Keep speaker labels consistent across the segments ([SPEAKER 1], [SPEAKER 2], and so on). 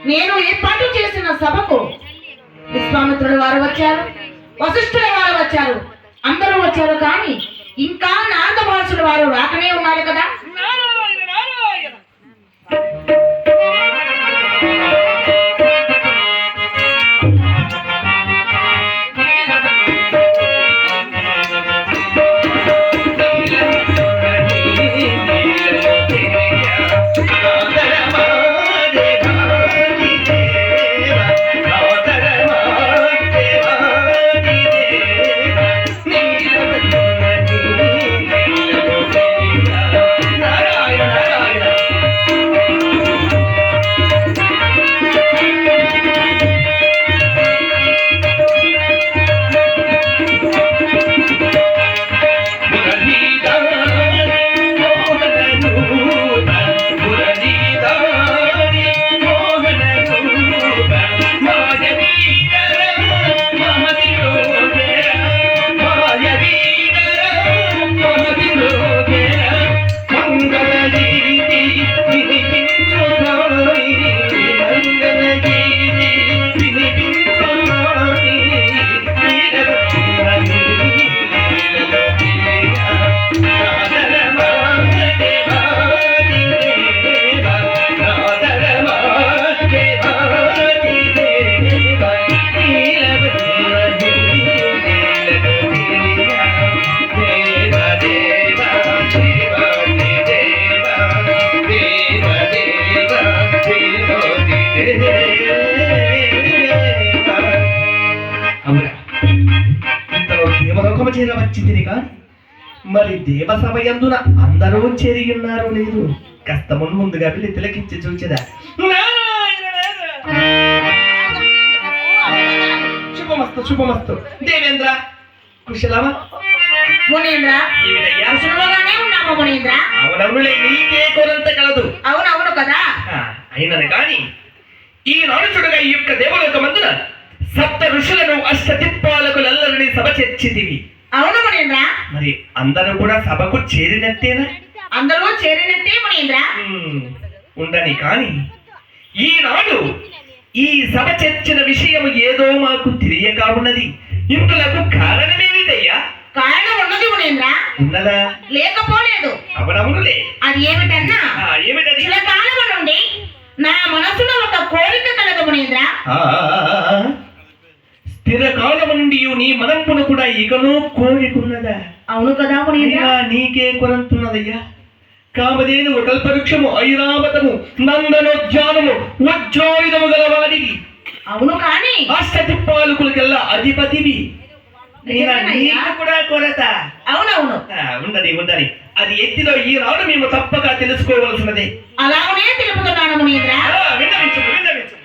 [SPEAKER 1] నేను ఏర్పాటు చేసిన సభకు విశ్వామిత్రుడు వారు వచ్చారు, వశిష్ఠుల వారు వచ్చారు, అందరూ వచ్చారు. కానీ ఇంకా నారద మహర్షుల వారు రాకనే ఉన్నారు కదా.
[SPEAKER 2] మరి దేవసభయందున అందరూ చేరియున్నారు లేదు. కాస్త ముందుగా వెళ్ళి తిలకించి చూచెదా. శుభమస్తు శుభమస్తు. దేవేంద్ర కుశలమా?
[SPEAKER 1] మునీంద్ర కుశలముగానే ఉన్నాము మునీంద్ర.
[SPEAKER 2] అవునవునులే, నీకే కొరంత కలదు.
[SPEAKER 1] అవునవును కదా.
[SPEAKER 2] అయినను కాని ఈనాడు చూడగా ఈ యొక్క దేవలోకమందున సప్త ఋషులను అష్టదిక్పాలకులందరినీ సభ చేర్చితివి.
[SPEAKER 1] అవును మునీంద్ర.
[SPEAKER 2] మరి అందరూ కూడా సభకు చేరినట్టేనా?
[SPEAKER 1] అందరూ చేరినట్టే మునీంద్ర.
[SPEAKER 2] ఉండని కాని ఈనాడు ఈ సభ చర్చిన విషయం ఏదో మాకు తెలియక ఉన్నది. ఇందులకు కారణమేమిటయ్యా?
[SPEAKER 1] కారణం ఉన్నది మునీంద్ర.
[SPEAKER 2] ఉన్నదా?
[SPEAKER 1] లేకపోలేదు.
[SPEAKER 2] అవునవునులే.
[SPEAKER 1] అది ఏమిటన్నా,
[SPEAKER 2] ఏమిటది?
[SPEAKER 1] చిరకాలము నుండి నా మనసులో ఒక కోరిక కలదు మునీంద్ర.
[SPEAKER 2] స్థిరకాలము నుండి నీ మనంపును కూడా ఇకనూ కోరికున్నదా?
[SPEAKER 1] అవును కదా మునీంద్ర.
[SPEAKER 2] నీకే కొరంతున్నదయ్యా. కామధేను కల్పవృక్షము ఐరావతము నందనోద్యానము వజ్రాయుధము గలవాడివి.
[SPEAKER 1] అవును కాని
[SPEAKER 2] అష్టదిక్పాలకులకెల్లా అధిపతివి. నీకు కూడా కొరత?
[SPEAKER 1] అవునవును.
[SPEAKER 2] ఉండని ఉండని. అది ఎత్తిలో ఈనాడు మేము తప్పక తెలుసుకోవలసినదే.
[SPEAKER 1] అలాగనే తెలుపుతున్నాను మునీంద్ర.
[SPEAKER 2] విన్నవించు విన్నవించు.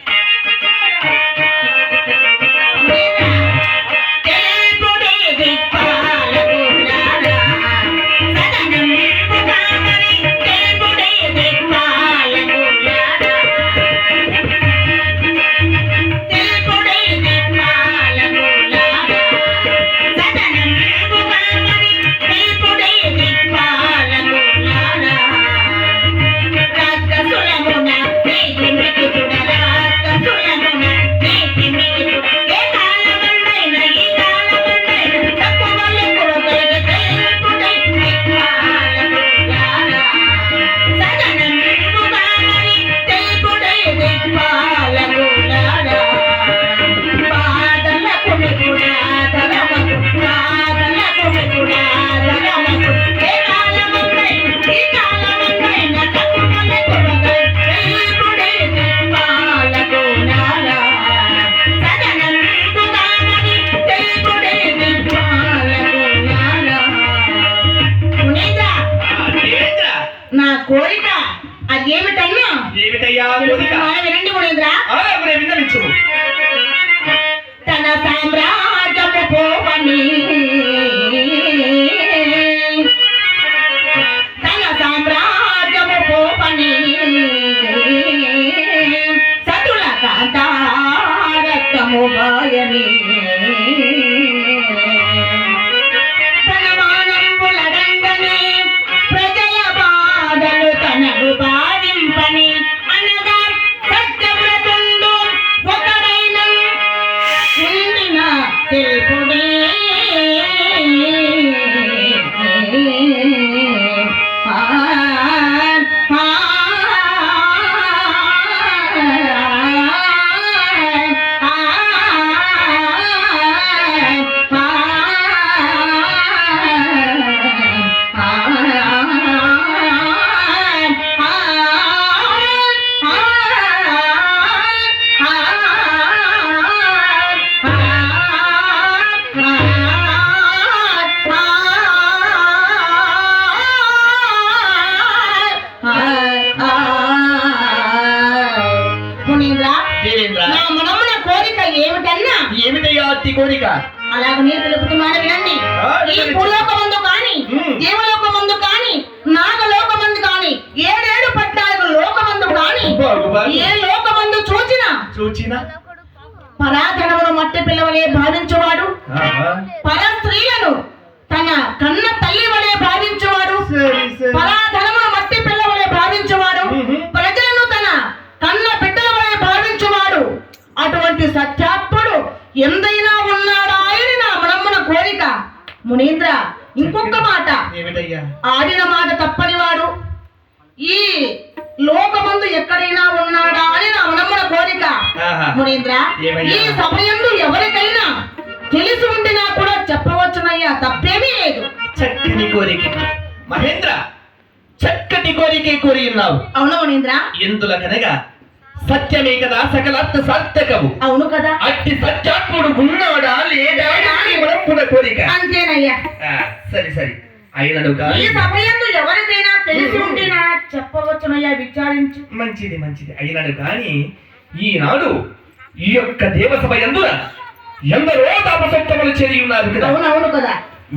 [SPEAKER 1] కోరిక అదేమిటన్నా?
[SPEAKER 2] ఏమిటయ్యా కోరిక?
[SPEAKER 1] వినండి మునీంద్ర.
[SPEAKER 2] విన్నవించు.
[SPEAKER 1] తన సామ్రాజ్యము పోవని, తన సామ్రాజ్యము పోవని సతుల కాంతారక్తము బాయని, తన మానంబులడంగనే ప్రజల బాధలు తనకు బాధింపని అనగా సత్యవ్రతుండ
[SPEAKER 2] కోరిక
[SPEAKER 1] అలాగనే తెలుపుతున్నాను వినండి. ఈ భూలోకమందు కాని దేవలోకమందు కాని నాగలోకమందు కాని 7 పట్టాలకు లోకమందు కాని ఏ లోకమందు చూచిన పరాధనమును మట్టి పిల్లవలే భావించువాడు, పర స్త్రీలను తన కన్న తల్లి వలె భావించువాడు, పరాధనమును మట్టి పిల్లవలే భావించువాడు, ప్రజలను తన కన్న బిడ్డల వలె భావించువాడు అటువంటి సత్యాత్ముడు ఎందైనా ఉన్నాడా అని నా మనమ్మున కోరిక. మునీంద్ర, ఇంకొక మాట, ఆడిన మాట తప్పని వాడు ఈ లోకమందు ఎక్కడైనా ఉన్నాడా అని నా మనమ్మున కోరిక. మునీంద్ర, ఈ సమయంలో ఎవరికైనా తెలిసి ఉండినా కూడా చెప్పవచ్చునయ్యా, తప్పేమీ లేదు.
[SPEAKER 2] చక్కని కోరిక మహేంద్ర, చక్కటి కోరికే కోరి ఉన్నావు.
[SPEAKER 1] అవును మునీంద్ర.
[SPEAKER 2] ఎందుల కనగా సత్యమే కదా సకలార్థ సార్థకము.
[SPEAKER 1] అవును కదా.
[SPEAKER 2] అట్టి సత్యాత్ముడు ఉన్నాడా లేదా అని మనకున్న కోరిక.
[SPEAKER 1] అంతేనయ్యా.
[SPEAKER 2] సరే సరే అయినడు
[SPEAKER 1] ఈ సమయంలో ఎవరికైనా తెలిసి ఉంటేనా చెప్పవచ్చునయ్యా, విచారించు.
[SPEAKER 2] మంచిది మంచిది అయినడు కానీ ఈనాడు ఈ యొక్క దేవసభ ఎందున ఎందరో తాపసత్వములు చేరి ఉన్నారు కదా.
[SPEAKER 1] అవునవును కదా.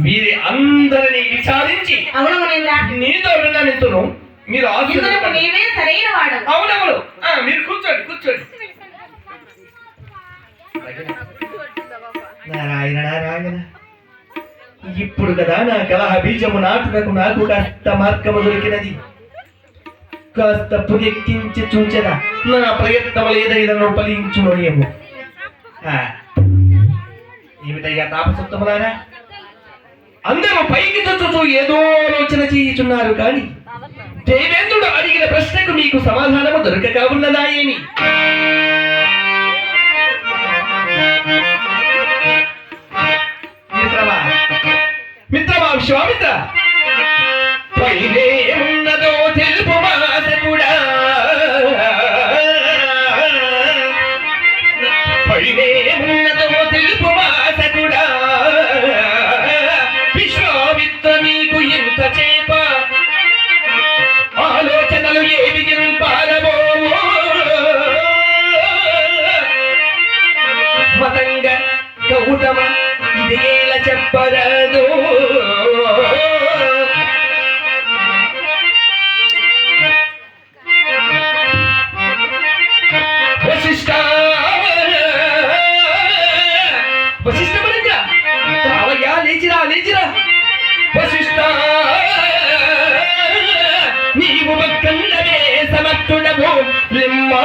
[SPEAKER 2] వీరి అందరినీ విచారించి
[SPEAKER 1] అవును మునీంద్ర,
[SPEAKER 2] నీతో విన్ననింతును. మీరు
[SPEAKER 1] ఇందుకు నీవే సరైన వాడు.
[SPEAKER 2] అవునవును. మీరు కూర్చోండి కూర్చోండి. నారాయణ నారాయణ, ఇప్పుడు కదా నా కలహ బీజము నాటునకు నాకు కాస్త మార్గము దొరికినది. కాస్త పునెక్కించి చూచెదా నా ప్రయత్నములు ఏదైనా ఫలించును ఏమో. ఏమిటయ్యా తాపసత్వములారా, అందరూ పైకి చూచుతూ ఏదో ఆలోచన చేయుచున్నారు కానీ దేవేంద్రుడు అడిగిన ప్రశ్నకు మీకు సమాధానము దొరకక ఉన్నదా ఏమి? మిత్రమా మిత్రమా విశ్వామిత్ర, పైనే ఉన్నదో తెలుపు మాసకుడా, పైనే ఉన్నదో తెలుపు మాసకుడా, విశ్వామిత్ర మీకు ఇంత చేప ఆలోచనలు ఏవి పారబో మతంగ గౌతమ ఇదేల చెప్పరాదు. వశిష్ఠ వశిష్ఠ మరింద్ర రావయ్యా, లేచిరా లేచిరా. వశిష్ఠ నీవు భక్తండవే సమర్థుడవు లిమ్మా,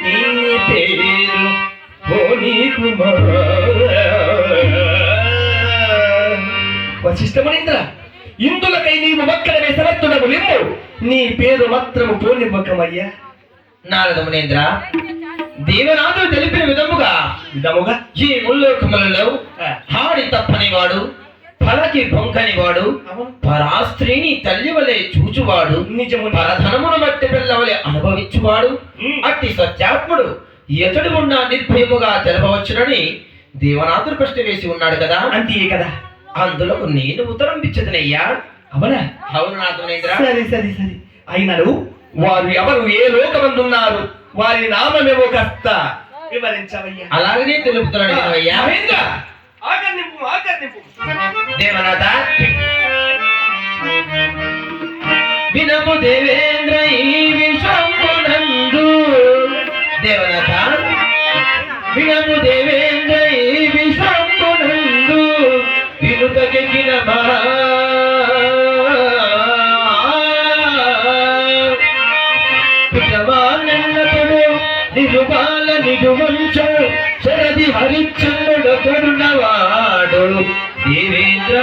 [SPEAKER 2] నీ పేరు వశిష్ఠ మునీంద్ర, ఇందులకై నీవు మక్కడవే సమర్థుడవు లిమ్ము, నీ పేరు మాత్రము పూర్ణిమకమయ్యా.
[SPEAKER 3] నారద మునీంద్ర, దేవనాథుడు తెలిపిన విధముగా ఈ ముల్లోకములలో హాడి తప్పని వాడు, ఫలకి బొంకని వాడు, పరాస్త్రీని తల్లి వలె చూచువాడు,
[SPEAKER 2] నిజము
[SPEAKER 3] పరధనమును బట్టి పిల్లవలె అనుభవించువాడు అట్టి సత్యాత్ముడు ఎతడు ఉన్న నిర్భయముగా తెలపవచ్చునని దేవనాథుడు ప్రశ్న వేసి ఉన్నాడు కదా.
[SPEAKER 2] అంతే కదా.
[SPEAKER 3] అందులో నేను ఉత్తరం ఇచ్చదనయ్యా.
[SPEAKER 2] అవునా?
[SPEAKER 3] అవును నారద మునీంద్ర.
[SPEAKER 2] సరే సరే సరే అయినను వారు ఎవరు, ఏ లోకమందున్నారు, వారి నామమేమో కాస్త వివరించవయ్యా.
[SPEAKER 3] అలాగనే తెలుపుతున్నాడు అయ్యా.
[SPEAKER 2] మహేంద్ర ఆగర్నింపు ఆగర్నింపు.
[SPEAKER 3] దేవనాథ వినము దేవేంద్ర ఈ విశ్వంబునందు, దేవనాథ వినము దేవేంద్ర ఈ విశ్వంబునందు, వినుతకెక్కిన పిల్లవాళ్ళెన్నతడు నిరుపాల నిరువంశ శరది హరిశ్చంద్రుడు కరుణవాడు దేవేంద్ర.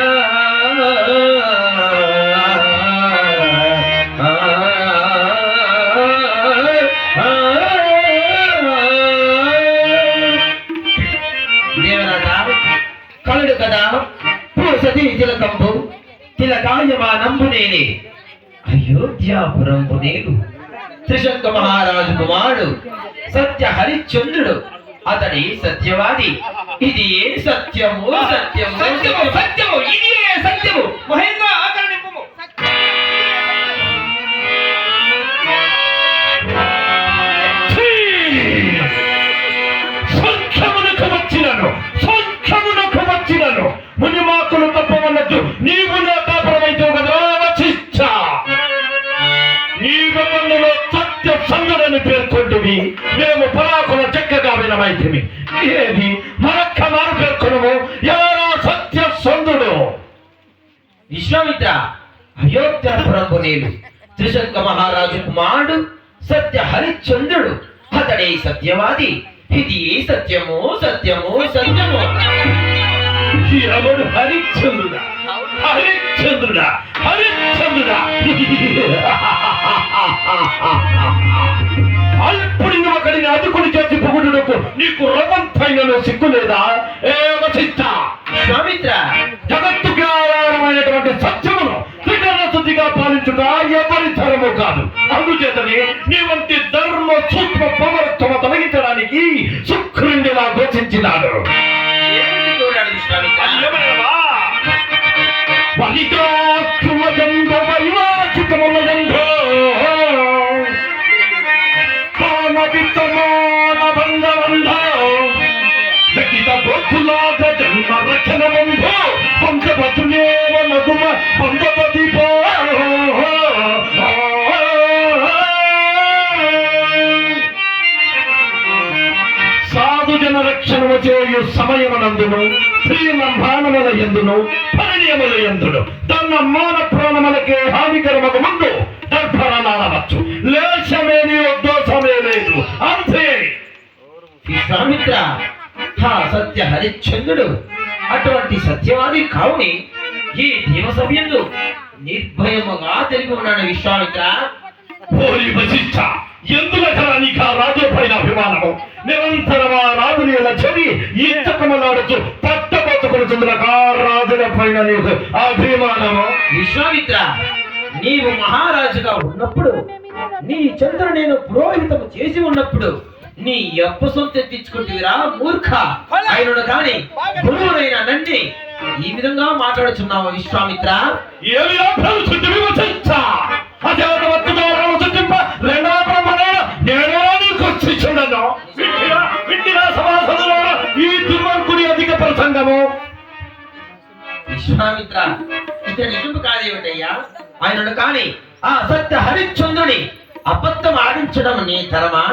[SPEAKER 3] దేవనాథ కలుడు కదా పూసది తిలకంబు తిలకాయమానంబు నేనే, అయోధ్యాపురంబు నేను త్రిశంక మహారాజు కుమారుడు సత్య హరిశ్చంద్రుడు, అతడి సత్యవాది. ఇది ఏ సత్యము సత్యము
[SPEAKER 2] సత్యము సత్యము ఇది ఏ సత్యము. మహేంద్ర ఆకర్ణింపు.
[SPEAKER 3] సత్యమునకు
[SPEAKER 4] పన్నులో సత్య సందుడని పేర్కొంటివి, మేము పరాకుల చెక్కగా వినమైతిమి. ఏది మరొక్క మారు పేర్కొనము, ఎవరో సత్య సందుడు?
[SPEAKER 3] విశ్వామిత్ర, అయోధ్యాపురంపు నేను త్రిశంక మహారాజు కుమారుడు సత్య హరిశ్చంద్రుడు, అతడే సత్యవాది. ఇది సత్యము సత్యము సత్యము.
[SPEAKER 4] ఎవడు హరిశ్చంద్రుడా? హరిశ్చంద్రుడా? హరిశ్చంద్రుడా? అల్పుడిని ఒకడిని అదుకుని చేసి పొగుడుటకు నీకు రవంతైనను సిగ్గులేదా? ఏమచిత్త
[SPEAKER 3] విశ్వామిత్ర,
[SPEAKER 4] జగత్తుకి ఆధారమైనటువంటి సత్యమును త్రికరణ శుద్ధిగా పాలించుట ఎవరి తరము కాదు. అందుచేతని నీ వంటి ధర్మ సూక్ష్మ పవరత్వము తొలగించడానికి శుక్రుడిలా ఘోషించినాడు.
[SPEAKER 3] ఏమిటి కోరాడు విశ్వామిత్ర?
[SPEAKER 4] వలికాక్షుమదండ వైవాచితములదండో పానవిత్తమాన బంధవంధో జగిత గోకులాద జన్మ రక్షణ బంధో పంచపతులేవ నగుమ పంచపతి సాధు జన రక్షణము చేయు సమయమనందును శ్రీమంభానముల ఎందును పరిణయముల ఎందును తన మాన ప్రాణములకే హానికరమకు ముందు దర్భరణాలవచ్చు. లేశమేని ఉద్దోషమే లేదు, అంతే.
[SPEAKER 3] విశ్వామిత్ర, హా సత్య హరిశ్చంద్రుడు అటువంటి సత్యవాది కావుని ఈ దేవసభ్యులు నిర్భయముగా తెలిపి ఉన్నాడు. విశ్వామిత్ర,
[SPEAKER 4] పోలి వశిష్ఠ, ఎందుకు నీకు ఆ రాజు పైన అభిమానము? నిరంతరమా రాజుని ఇలా చెవి ఈతకమలాడుతూ పట్టబోతుకుడుతుందిక రాజుల పైన నీకు అభిమానము.
[SPEAKER 3] విశ్వామిత్ర, నీవు మహారాజుగా ఉన్నప్పుడు, నీ చంద్రుడు నేను పురోహితము చేసి ఉన్నప్పుడు నీ అప్పు సొంతెత్తించుకుంటువిరా మూర్ఖ. ఆయనను కాని గురువునైన నన్ను ఈ విధంగా మాట్లాడుచున్నావు విశ్వామిత్ర.
[SPEAKER 4] ఏమి లాభాలు చుట్టూ వశిష్ఠ? అజాతవత్తుగా చుట్టింప రెండవ బ్రహ్మణ నేను నీకు శిక్షుడను. విట్టిన సమాసంలో ఈ దుర్మార్గుడి అధిక ప్రసంగము.
[SPEAKER 3] విశ్వామిత్ర, ఇక నిజము కాదేమిటయ్యా? ఆయనను కాని ఆ సత్య హరిశ్చంద్రుని అబద్ధం ఆడించడం నీ తరమా?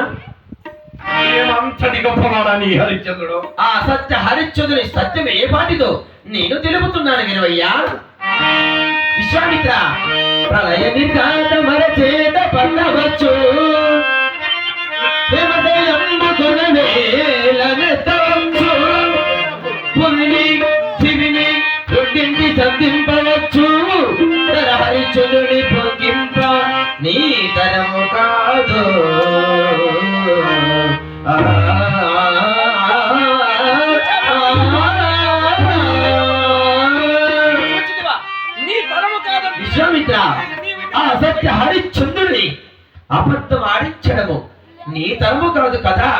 [SPEAKER 4] ఏమంతటి గొప్పవాడా నీ హరిశ్చంద్రుడు?
[SPEAKER 3] ఆ సత్య హరిశ్చంద్రుని సత్యం ఏ పాటిదో నేను తెలుపుతున్నాను వినవయ్యా. విశ్వామిత్ర, ప్రళయ నిర్ఘాత మరచేత పల్లవచ్చు పుల్లి శివిని దొడ్డింటి సంధింపవచ్చు. తర హరిశ్చంద్రుని పొంగింప నీ తరము కాదు. విశ్వామిత్ర, ఆ సత్య హరిశ్చంద్రుని అబద్ధం ఆడించడము నీ తరము కాదు కదా,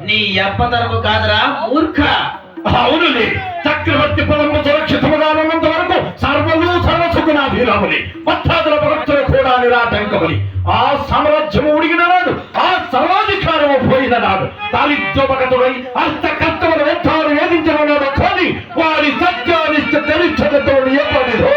[SPEAKER 3] నీ అప్ప తరము కాదురా మూర్ఖ.
[SPEAKER 4] అవునులే, చక్రవర్తి పదము సురక్షితముగా ఉన్నంత వరకు సర్వలు సర్వసుకునాభిరాముని పట్టాదుల భక్తులు కూడా నిరాటంకముని. ఆ సామ్రాజ్యము ఉడిగిన నాడు, ఆ సర్వాధికారము పోయిన నాడు తాలిద్యోపకతుడై అర్థకర్తములు వెంటారు వేధించనున్నాడు. కానీ వారి సత్యానిష్ట తెలిచ్చటతో ఏపడిదో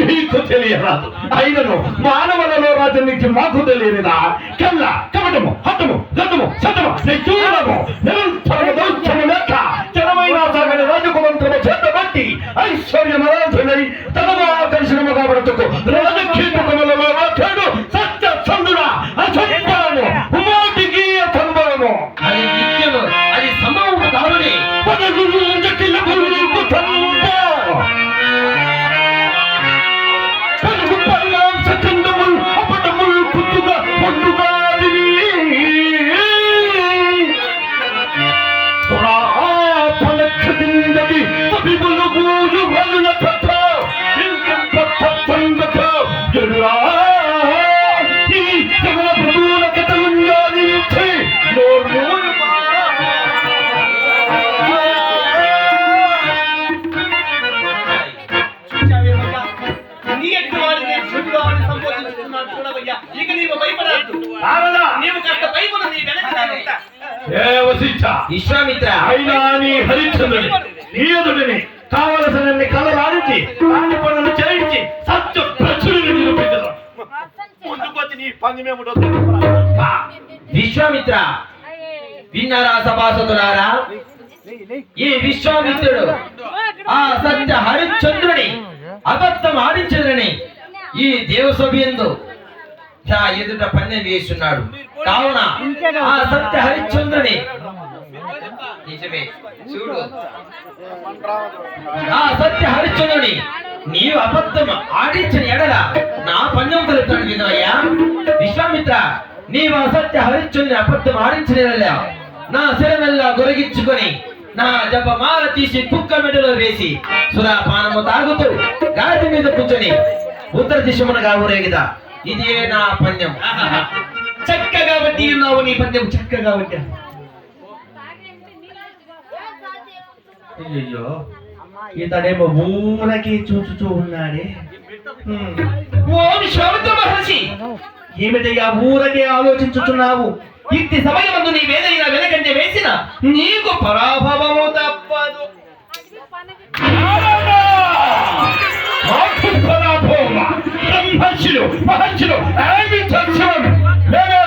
[SPEAKER 4] మీకు తెలియరాదు. అయినను మానవులలో రాజనీతి మాకు తెలియనిదా? కళ్ళ కవటము హతము గతము శతము నిజూరము నిరంతరము దౌత్యము లేక జనమైన సాగని రాజకుమంత్రము చేతబట్టి ఐశ్వర్యమరాధులై తనము ఆకర్షణముగా బ్రతుకు రాజకీయములలో చెడు సత్య సందుడా అసంభవము ఉమాటికి అసంభవము.
[SPEAKER 3] అది నిత్యము, అది సంభవము కావుని
[SPEAKER 4] పదగులు జటిల గురువు సంభవ పలుగు పల్లాం సచందములు అపటములు కుట్టుగా పొందుగా పలక్షదిందది తబిబులు గూలు వలుల పట్ట ఇంకం పట్ట పండక జరురా ఈ జగల ప్రభువుల కథలుండాలి ఇచ్చే నోర్మూలు
[SPEAKER 5] నీ ఎట్టి వాడిని చెడుగా వాడిని సంబోధిస్తున్నాను చూడవయ్యా. ఇక నీవు భయపడద్దు. నీవు కాస్త భయపడు, నీ వెనక నేను ఉంటా.
[SPEAKER 3] విశ్వామిత్ర,
[SPEAKER 4] అయినా నీ హరిశ్చంద్రుని నీ ఎదుటిని కావలసినన్ని కలలాడించి అన్ని పనులు చేయించి సత్య ప్రచురుని నిరూపించడం.
[SPEAKER 5] ముందుకొచ్చి నీ పంది
[SPEAKER 4] ఏమేమిటో తెలుపురా.
[SPEAKER 3] ఆ, విశ్వామిత్ర విన్నారా సభాసదులారా? ఈ విశ్వామిత్రుడు ఆ సత్య హరిశ్చంద్రుని అబద్ధం ఆడించదని ఈ దేవసభ్యందు నా ఎదుట పందెం వేస్తున్నాడు. కావున ఆ సత్య హరిశ్చంద్రుని నిజమే చూడు, ఆ సత్య హరిశ్చంద్రుని నీవు అబద్ధం ఆడించిన ఎడల నా పందెం కలుగుతాడు విధవయ్యా. విశ్వామిత్ర, నీవు అసత్య హరిశ్చంద్రుని అబద్ధం ఆడించిన ఎడల నా శిరమెల్లా గొరగించుకొని నా జపమాల తీసి కుక్క మెడలో వేసి సురాపానము తాగుతూ గాడి మీద కూర్చొని ఉత్తర దిశమునగా ఊరేగిదా. ఇదే నా పందెం.
[SPEAKER 2] చక్కగా వడ్డీ ఉన్నావు, నీ పందెం చక్కగా వడ్డా. అయ్యో, ఇతడేమో ఊరకి చూచుచూ ఉన్నాడే. ఓ విశ్వామిత్ర మహర్షి, ఏమిటయ్యా ఊరకే ఆలోచించుచున్నావు? ఇట్టి సమయమందు నీవేదైనా వెనకంటే వేసిన నీకు పరాభవము తప్పదు.
[SPEAKER 4] మాకు పరాభవమా? బ్రహ్మర్షులు మహర్షులు ఏమి చచ్చారు? మేమే